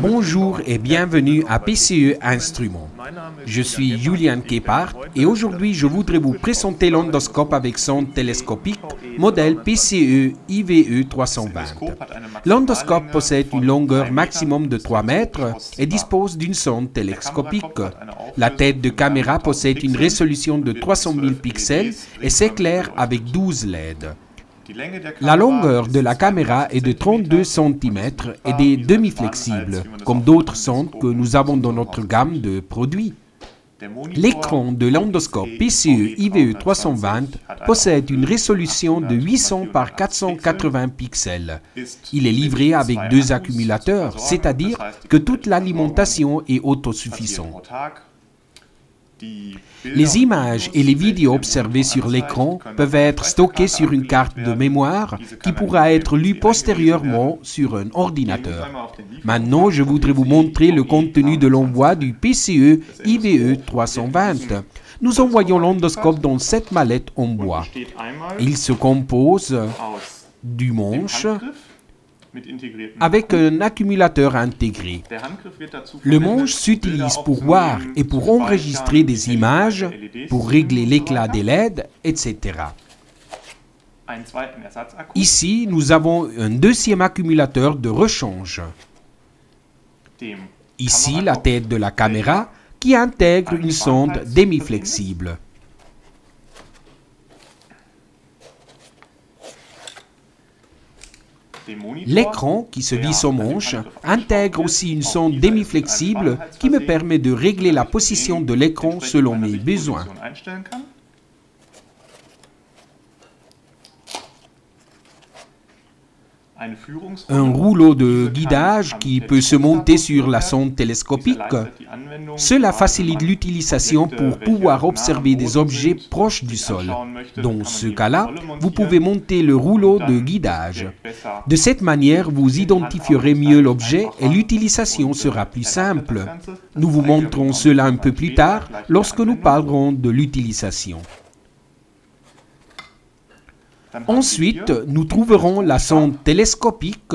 Bonjour et bienvenue à PCE Instruments. Je suis Julian Kephart et aujourd'hui je voudrais vous présenter l'endoscope avec sonde télescopique modèle PCE IVE 320. L'endoscope possède une longueur maximum de 3 mètres et dispose d'une sonde télescopique. La tête de caméra possède une résolution de 300 000 pixels et s'éclaire avec 12 LED. La longueur de la caméra est de 32 cm et des demi-flexibles, comme d'autres sondes que nous avons dans notre gamme de produits. L'écran de l'endoscope PCE IVE 320 possède une résolution de 800 par 480 pixels. Il est livré avec 2 accumulateurs, c'est-à-dire que toute l'alimentation est autosuffisante. Les images et les vidéos observées sur l'écran peuvent être stockées sur une carte de mémoire qui pourra être lue postérieurement sur un ordinateur. Maintenant, je voudrais vous montrer le contenu de l'envoi du PCE IVE 320. Nous envoyons l'endoscope dans cette mallette en bois. Il se compose du manche avec un accumulateur intégré. Le manche s'utilise pour voir et pour enregistrer des images, pour régler l'éclat des LED, etc. Ici, nous avons un deuxième accumulateur de rechange. Ici, la tête de la caméra qui intègre une sonde demi-flexible. L'écran, qui se visse au manche, intègre aussi une sonde demi-flexible qui me permet de régler la position de l'écran selon mes besoins. Un rouleau de guidage qui peut se monter sur la sonde télescopique. Cela facilite l'utilisation pour pouvoir observer des objets proches du sol. Dans ce cas-là, vous pouvez monter le rouleau de guidage. De cette manière, vous identifierez mieux l'objet et l'utilisation sera plus simple. Nous vous montrons cela un peu plus tard lorsque nous parlerons de l'utilisation. Ensuite, nous trouverons la sonde télescopique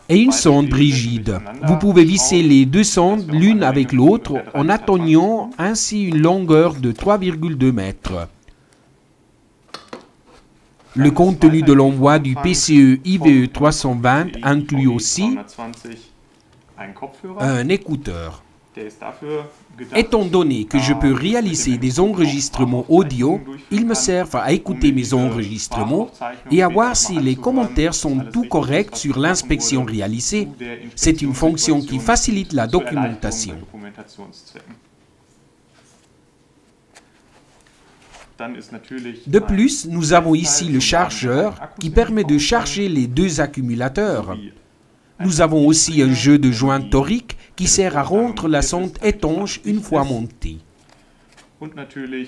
et une sonde rigide. Vous pouvez visser les deux sondes l'une avec l'autre en atteignant ainsi une longueur de 3,2 mètres. Le contenu de l'envoi du PCE IVE 320 inclut aussi un écouteur. Étant donné que je peux réaliser des enregistrements audio, ils me servent à écouter mes enregistrements et à voir si les commentaires sont tout corrects sur l'inspection réalisée. C'est une fonction qui facilite la documentation. De plus, nous avons ici le chargeur qui permet de charger les deux accumulateurs. Nous avons aussi un jeu de joints toriques qui sert à rendre la sonde étanche une fois montée.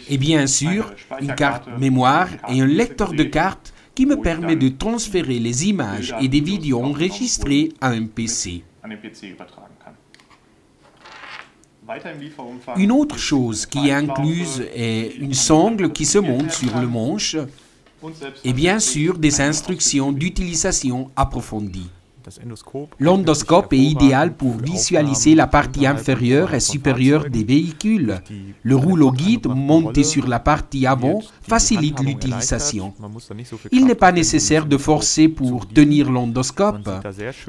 Et bien sûr, une carte mémoire et un lecteur de cartes qui me permet de transférer les images et des vidéos enregistrées à un PC. Une autre chose qui est incluse est une sangle qui se monte sur le manche et bien sûr des instructions d'utilisation approfondies. L'endoscope est idéal pour visualiser la partie inférieure et supérieure des véhicules. Le rouleau guide monté sur la partie avant facilite l'utilisation. Il n'est pas nécessaire de forcer pour tenir l'endoscope.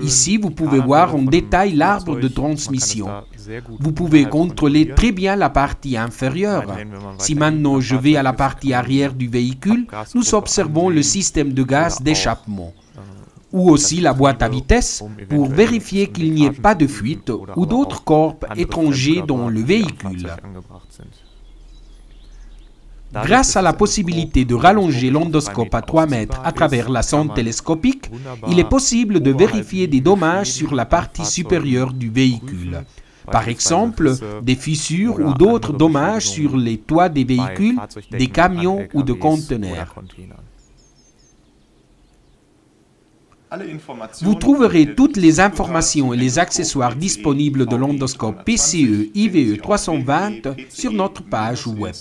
Ici, vous pouvez voir en détail l'arbre de transmission. Vous pouvez contrôler très bien la partie inférieure. Si maintenant je vais à la partie arrière du véhicule, nous observons le système de gaz d'échappement. Ou aussi la boîte à vitesse pour vérifier qu'il n'y ait pas de fuite ou d'autres corps étrangers dans le véhicule. Grâce à la possibilité de rallonger l'endoscope à 3 mètres à travers la sonde télescopique, il est possible de vérifier des dommages sur la partie supérieure du véhicule. Par exemple, des fissures ou d'autres dommages sur les toits des véhicules, des camions ou de conteneurs. Vous trouverez toutes les informations et les accessoires disponibles de l'endoscope PCE IVE 320 sur notre page web.